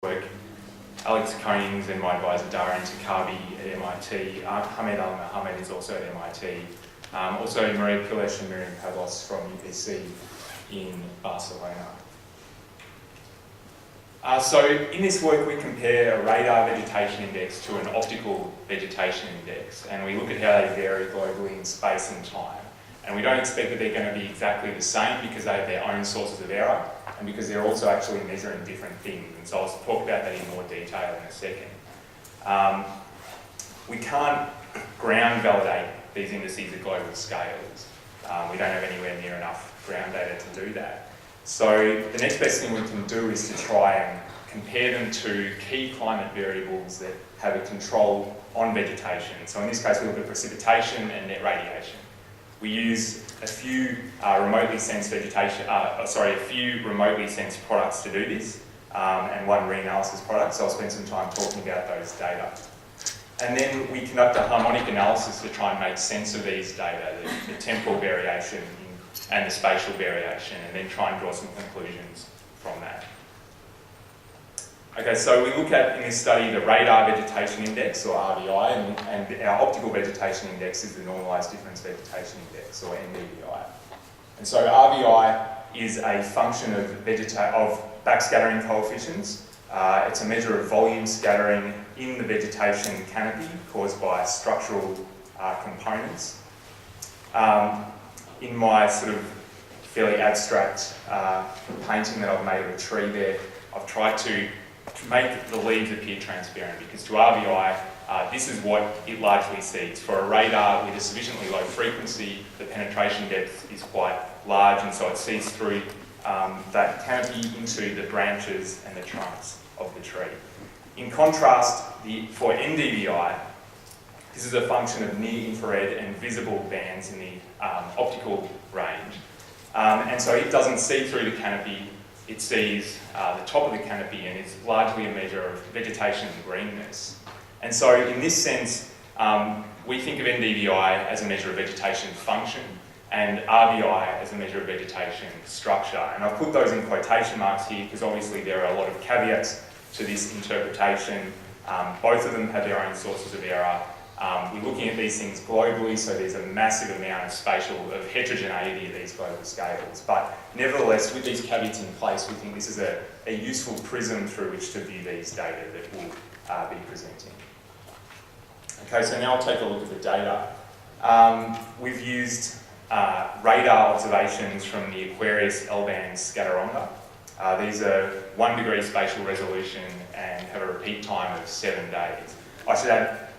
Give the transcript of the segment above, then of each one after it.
work. Alex Koenings and my advisor Darren Takabi at MIT. Hamed Al-Mohammed is also at MIT. Also Maria Pilesh and Miriam Pavlos from UPC in Barcelona. So in this work we compare a radar vegetation index to an optical vegetation index, and we look at how they vary globally in space and time. And we don't expect that they're going to be exactly the same because they have their own sources of error and because they're also actually measuring different things. And so I'll talk about that in more detail in a second. We can't ground validate these indices at global scales. We don't have anywhere near enough ground data to do that. So the next best thing we can do is to try and compare them to key climate variables that have a control on vegetation. So in this case we look at precipitation and net radiation. We use a few remotely sensed remotely sensed products to do this, and one reanalysis product, so I'll spend some time talking about those data. And then we conduct a harmonic analysis to try and make sense of these data, the temporal variation and the spatial variation, and then try and draw some conclusions from that. Okay, so we look at, in this study, the radar vegetation index, or RVI, and our optical vegetation index is the normalised difference vegetation index, or NDVI. And so RVI is a function of backscattering coefficients. It's a measure of volume scattering in the vegetation canopy caused by structural components. In my sort of fairly abstract painting that I've made of a tree there, I've tried to make the leaves appear transparent, because to RVI, this is what it largely sees. For a radar with a sufficiently low frequency, the penetration depth is quite large, and so it sees through that canopy into the branches and the trunks of the tree. In contrast, for NDVI, this is a function of near-infrared and visible bands in the optical range. And so it doesn't see through the canopy, it sees the top of the canopy, and is largely a measure of vegetation greenness. And so in this sense, we think of NDVI as a measure of vegetation function and RVI as a measure of vegetation structure. And I've put those in quotation marks here because obviously there are a lot of caveats to this interpretation. Both of them have their own sources of error. We're looking at these things globally, so there's a massive amount of heterogeneity at these global scales. But nevertheless, with these caveats in place, we think this is a useful prism through which to view these data that we'll be presenting. Okay, so now I'll take a look at the data. We've used radar observations from the Aquarius L-band scatterometer. These are 1 degree spatial resolution and have a repeat time of 7 days. I should add,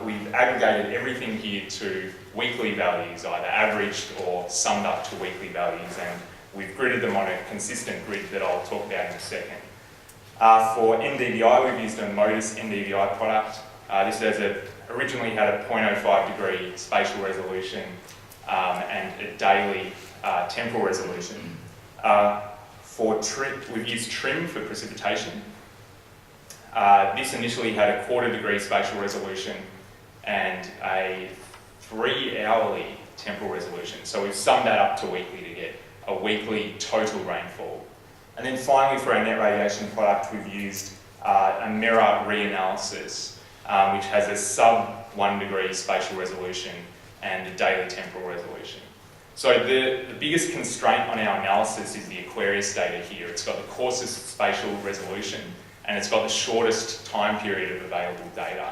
we've aggregated everything here to weekly values, either averaged or summed up to weekly values, and we've gridded them on a consistent grid that I'll talk about in a second. For NDVI, we've used a Modus NDVI product. This originally had a 0.05 degree spatial resolution and a daily temporal resolution. We've used TRIM for precipitation. This initially had a 1/4 degree spatial resolution and a 3-hourly temporal resolution. So we've summed that up to weekly to get a weekly total rainfall. And then finally, for our net radiation product, we've used a mirror reanalysis, which has a sub-1 degree spatial resolution and a daily temporal resolution. So the biggest constraint on our analysis is the Aquarius data here. It's got the coarsest spatial resolution, and it's got the shortest time period of available data.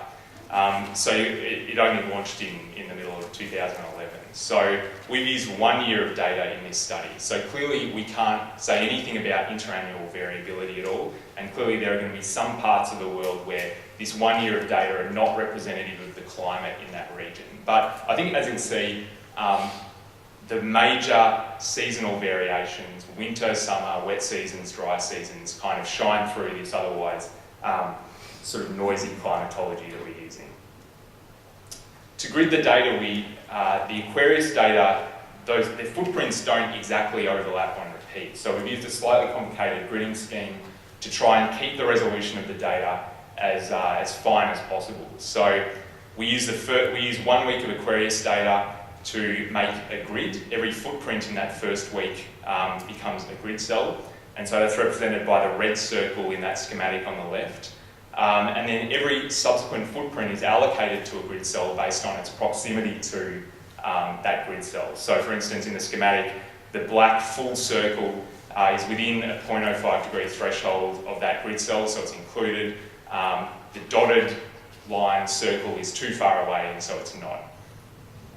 So it only launched in the middle of 2011. So we've used 1 year of data in this study. So clearly we can't say anything about interannual variability at all, and clearly there are going to be some parts of the world where this 1 year of data are not representative of the climate in that region. But I think, as you'll see, the major seasonal variations, winter, summer, wet seasons, dry seasons, kind of shine through this otherwise sort of noisy climatology that we're using. To grid the data, the Aquarius data, their footprints don't exactly overlap on repeat. So we've used a slightly complicated gridding scheme to try and keep the resolution of the data as fine as possible. So we use 1 week of Aquarius data to make a grid. Every footprint in that first week becomes a grid cell, and so that's represented by the red circle in that schematic on the left. And then every subsequent footprint is allocated to a grid cell based on its proximity to that grid cell. So for instance, in the schematic, the black full circle is within a 0.05 degree threshold of that grid cell, so it's included. The dotted line circle is too far away, and so it's not.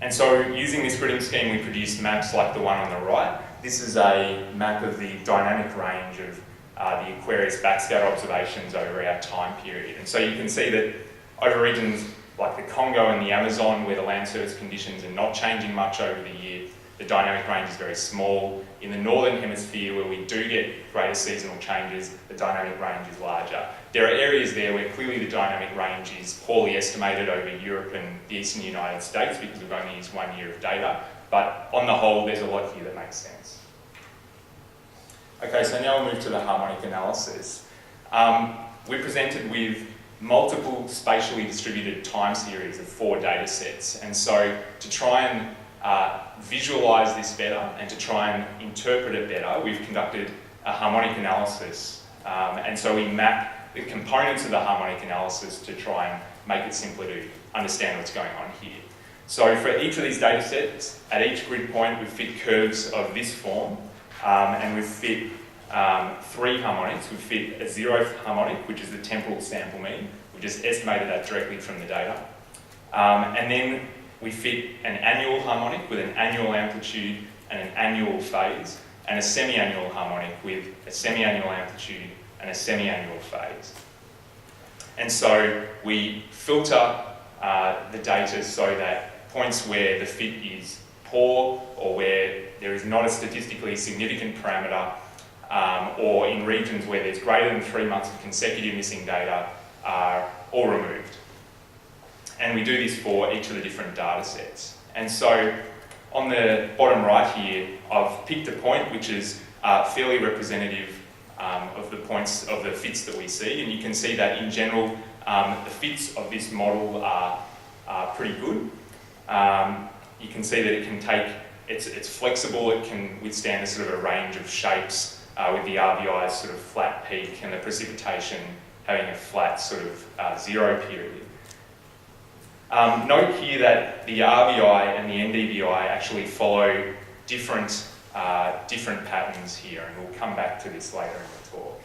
And so using this gridding scheme, we produced maps like the one on the right. This is a map of the dynamic range of the Aquarius backscatter observations over our time period. And so you can see that over regions like the Congo and the Amazon, where the land surface conditions are not changing much over the year, the dynamic range is very small. In the northern hemisphere, where we do get greater seasonal changes, the dynamic range is larger. There are areas there where clearly the dynamic range is poorly estimated over Europe and the eastern United States because we've only used 1 year of data, but on the whole, there's a lot here that makes sense. Okay, so now we'll move to the harmonic analysis. We're presented with multiple spatially distributed time series of 4 data sets, and so to try and visualise this better and to try and interpret it better, we've conducted a harmonic analysis, and so we map the components of the harmonic analysis to try and make it simpler to understand what's going on here. So for each of these data sets, at each grid point, we've fit curves of this form, and we've fit 3 harmonics. We've fit a 0th harmonic, which is the temporal sample mean. We just estimated that directly from the data. And then we fit an annual harmonic with an annual amplitude and an annual phase, and a semi-annual harmonic with a semi-annual amplitude and a semi-annual phase. And so we filter the data so that points where the fit is poor or where there is not a statistically significant parameter, or in regions where there's greater than 3 months of consecutive missing data, are all removed. And we do this for each of the different data sets. And so on the bottom right here, I've picked a point which is fairly representative of the points of the fits that we see, and you can see that in general the fits of this model are pretty good. You can see that it can take, it's flexible, it can withstand a sort of a range of shapes with the RBI's sort of flat peak and the precipitation having a flat sort of 0 period. Note here that the RBI and the NDVI actually follow different patterns here, and we'll come back to this later in the talk.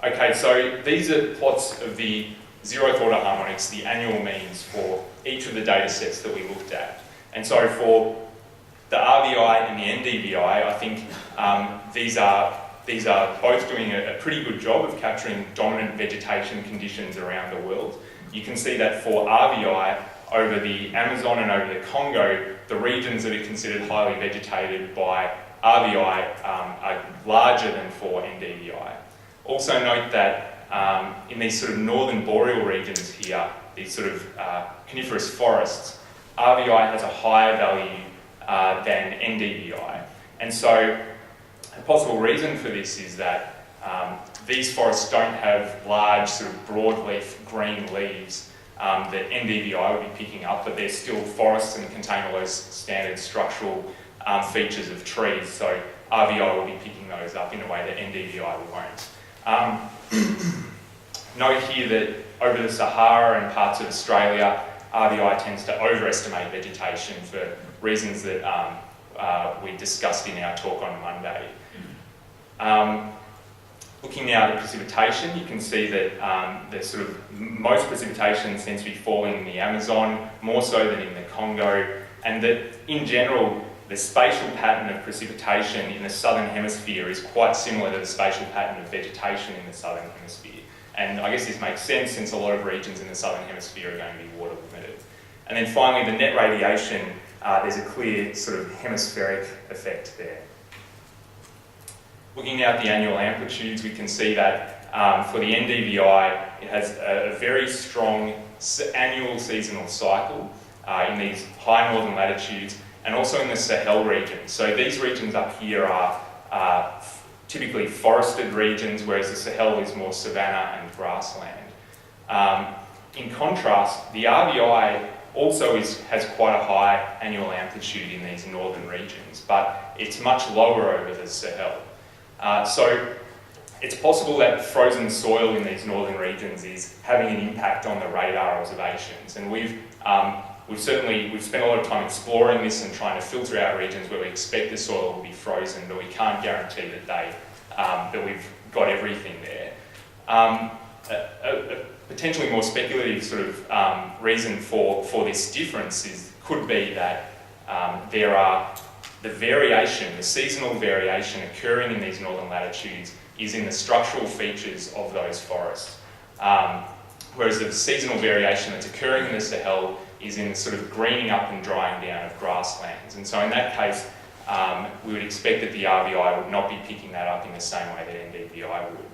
Okay, so these are plots of the 0th order harmonics, the annual means for each of the data sets that we looked at. And so for the RBI and the NDVI, I think these are both doing a pretty good job of capturing dominant vegetation conditions around the world. You can see that for RBI, over the Amazon and over the Congo, the regions that are considered highly vegetated by RBI are larger than for NDVI. Also note that in these sort of northern boreal regions here, these sort of coniferous forests, RBI has a higher value than NDVI. And so a possible reason for this is that these forests don't have large sort of broadleaf green leaves that NDVI would be picking up, but they're still forests and contain all those standard structural features of trees, so RBI will be picking those up in a way that NDVI won't. Note here that over the Sahara and parts of Australia, RBI tends to overestimate vegetation for reasons that we discussed in our talk on Monday. Looking now at the precipitation, you can see that the sort of most precipitation seems to be falling in the Amazon, more so than in the Congo, and that in general, the spatial pattern of precipitation in the southern hemisphere is quite similar to the spatial pattern of vegetation in the southern hemisphere. And I guess this makes sense since a lot of regions in the southern hemisphere are going to be water limited. And then finally, the net radiation, there's a clear sort of hemispheric effect there. Looking now at the annual amplitudes, we can see that for the NDVI, it has a very strong annual seasonal cycle in these high northern latitudes and also in the Sahel region. So these regions up here are typically forested regions, whereas the Sahel is more savanna and grassland. In contrast, the RBI also has quite a high annual amplitude in these northern regions, but it's much lower over the Sahel. So it's possible that frozen soil in these northern regions is having an impact on the radar observations, and we've spent a lot of time exploring this and trying to filter out regions where we expect the soil will be frozen, but we can't guarantee that we've got everything there. A potentially more speculative sort of reason for this difference could be that there are the seasonal variation occurring in these northern latitudes is in the structural features of those forests, whereas the seasonal variation that's occurring in the Sahel is in the sort of greening up and drying down of grasslands. And so in that case, we would expect that the RVI would not be picking that up in the same way that NDVI would.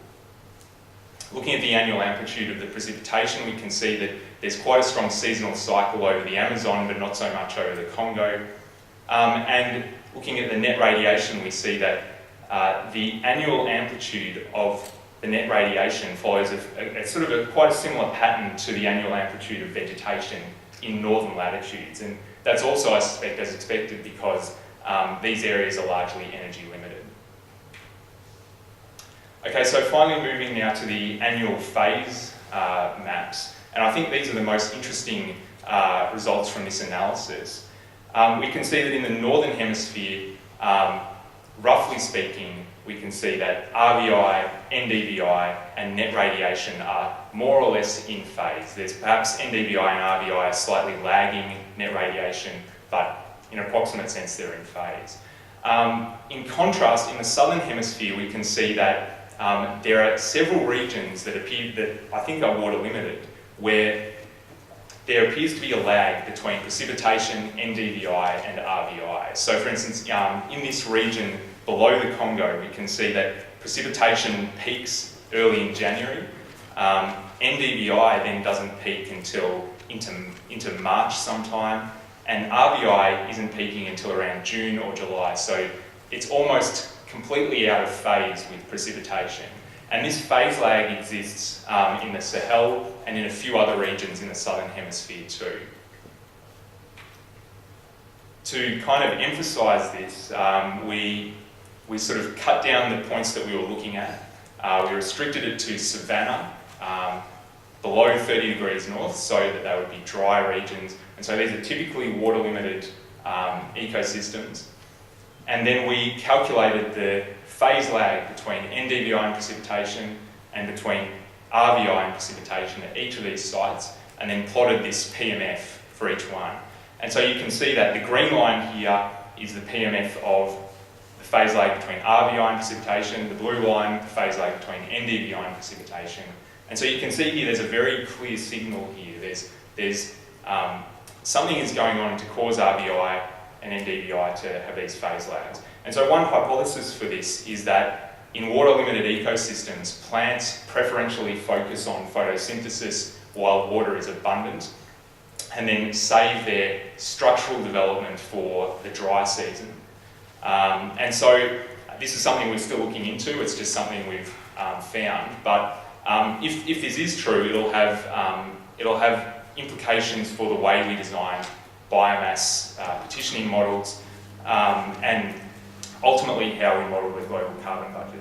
Looking at the annual amplitude of the precipitation, we can see that there's quite a strong seasonal cycle over the Amazon, but not so much over the Congo. And looking at the net radiation, we see that the annual amplitude of the net radiation follows quite a similar pattern to the annual amplitude of vegetation in northern latitudes. And that's also, I suspect, as expected because these areas are largely energy limited. Okay, so finally moving now to the annual phase maps. And I think these are the most interesting results from this analysis. We can see that in the northern hemisphere, roughly speaking, we can see that RVI, NDVI and net radiation are more or less in phase. There's perhaps NDVI and RVI are slightly lagging net radiation, but in an approximate sense they're in phase. In contrast, in the southern hemisphere we can see that there are several regions that I think are water limited, where there appears to be a lag between precipitation, NDVI and RVI. So for instance, in this region below the Congo, we can see that precipitation peaks early in January. NDVI then doesn't peak until into March sometime, and RVI isn't peaking until around June or July. So it's almost completely out of phase with precipitation. And this phase lag exists in the Sahel and in a few other regions in the southern hemisphere too. To kind of emphasise this, we sort of cut down the points that we were looking at. We restricted it to savanna, below 30 degrees north, so that they would be dry regions. And so these are typically water limited ecosystems. And then we calculated the phase lag between NDVI and precipitation and between RVI and precipitation at each of these sites, and then plotted this PMF for each one. And so you can see that the green line here is the PMF of the phase lag between RVI and precipitation, the blue line, the phase lag between NDVI and precipitation. And so you can see here there's a very clear signal here. There's something is going on to cause RVI and NDVI to have these phase lags. And so one hypothesis for this is that in water-limited ecosystems, plants preferentially focus on photosynthesis while water is abundant, and then save their structural development for the dry season. And so this is something we're still looking into. It's just something we've found. But if this is true, it'll have implications for the way we design biomass petitioning models, and ultimately how we model the global carbon budget.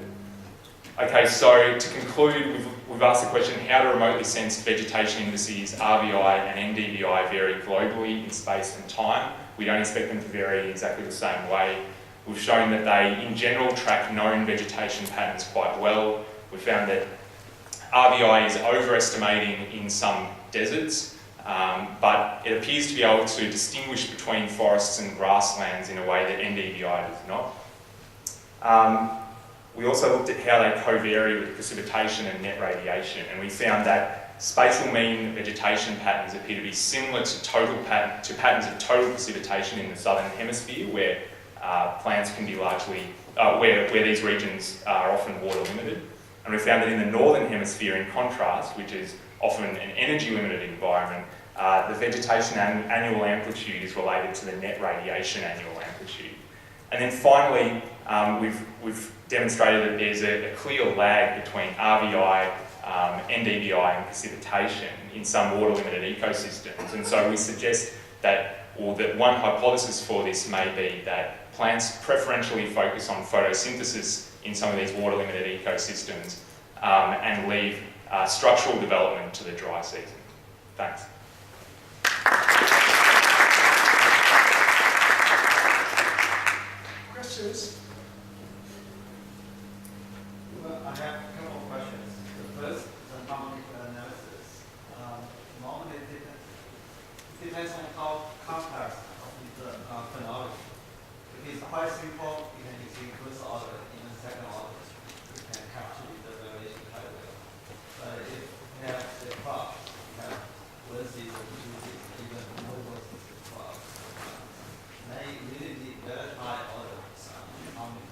Okay, so to conclude, we've asked the question, how do remotely sensed vegetation indices RVI and NDVI vary globally in space and time? We don't expect them to vary exactly the same way. We've shown that they, in general, track known vegetation patterns quite well. We've found that RVI is overestimating in some deserts, but it appears to be able to distinguish between forests and grasslands in a way that NDVI does not. We also looked at how they co-vary with precipitation and net radiation, and we found that spatial mean vegetation patterns appear to be similar to patterns of total precipitation in the southern hemisphere, where plants can be largely, where these regions are often water limited. And we found that in the northern hemisphere, in contrast, which is often an energy limited environment, the vegetation annual amplitude is related to the net radiation annual amplitude. And then finally, we've demonstrated that there's a clear lag between RVI NDVI and precipitation in some water-limited ecosystems. And so we suggest that, or that one hypothesis for this may be that plants preferentially focus on photosynthesis in some of these water-limited ecosystems and leave structural development to the dry season. Thanks. Questions? Well, I have a couple of questions. The first is a harmonic analysis. Normally, it depends on how complex the phenology. If it's quite simple, you can use first order, even second order. You can capture the variation quite well. But if you have the crop, you have one season, two seasons, even multiple season crop, then you really need very high order harmonic.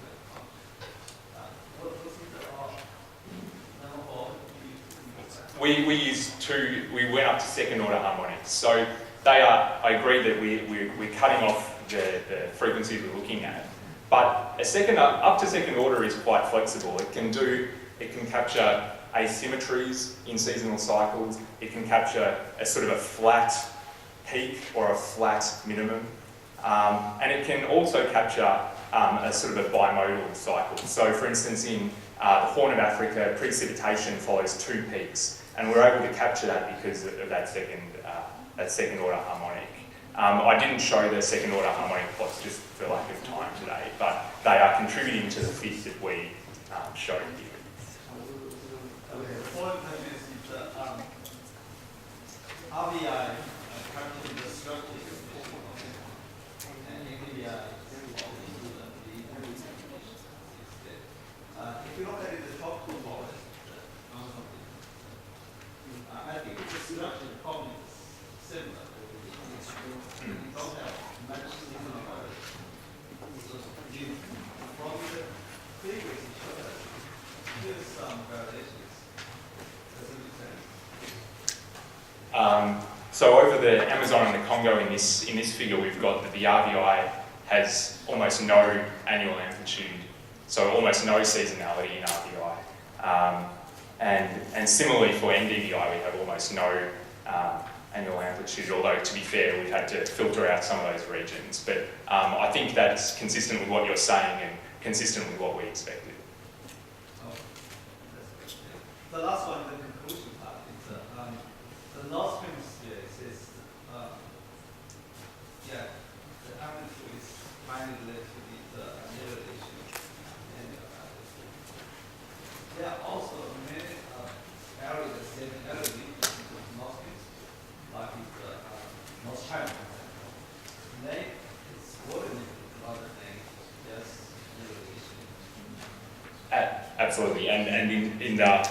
We use two, we went up to second order harmonics. So they are, I agree that we're cutting off the frequencies we're looking at. But up to second order is quite flexible. It can capture asymmetries in seasonal cycles. It can capture a sort of a flat peak or a flat minimum. And it can also capture a sort of a bimodal cycle. So for instance, in the Horn of Africa, precipitation follows two peaks. And we're able to capture that because of that second order harmonic. I didn't show the second order harmonic plots just for lack of time today, but they are contributing to the fit that we showed here. Okay, the fourth question is RVI capturing the structure and AVI if you look at it, the top two forest, I think the structure probably is similar. You don't have much seasonal variation. So from the figures, it shows that there's some variations. Does it make sense? So over the Amazon and the Congo in this figure, we've got that the RVI has almost no annual amplitude, so almost no seasonality in RVI. And similarly for NDVI, we have almost no annual amplitude, although to be fair, we've had to filter out some of those regions. But I think that's consistent with what you're saying and consistent with what we expected. The last one, the conclusion part, is the North Hemisphere is the amplitude is finally related to the elevation. And there are also many areas that elevate into the North Hemisphere, like North China. They it's coordinated rather than just elevation. Absolutely, and in the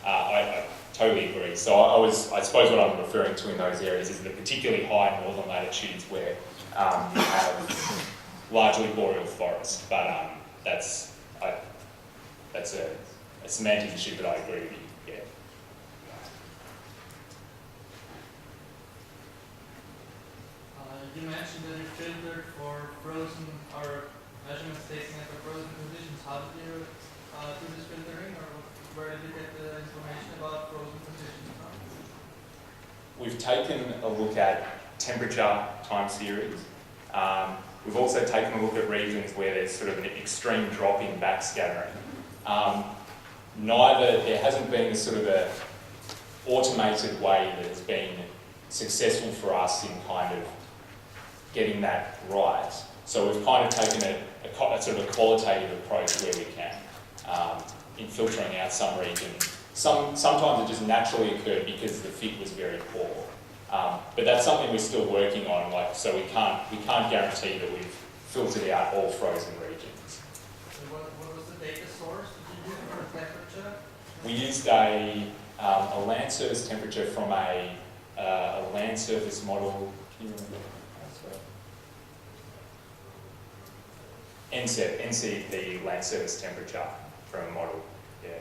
I totally agree. So I suppose what I'm referring to in those areas is the particularly high northern latitudes where you have largely boreal forest. But that's a semantic issue, but I agree with you. Yeah. You mentioned that you filtered for frozen or measurements taken at the frozen conditions. How did you do this filtering, or where did you get the information about frozen conditions from? We've taken a look at temperature time series. We've also taken a look at regions where there's sort of an extreme drop in backscattering. There hasn't been a sort of a automated way that has been successful for us in kind of getting that right. So we've kind of taken a sort of a qualitative approach where we can in filtering out some regions. Sometimes it just naturally occurred because the fit was very poor. But that's something we're still working on. So we can't guarantee that we've filtered out all frozen regions. So what was the data source did you use for temperature? We used a land surface temperature from a land surface model. Can you remember? NC, the land surface temperature from a model. Yeah.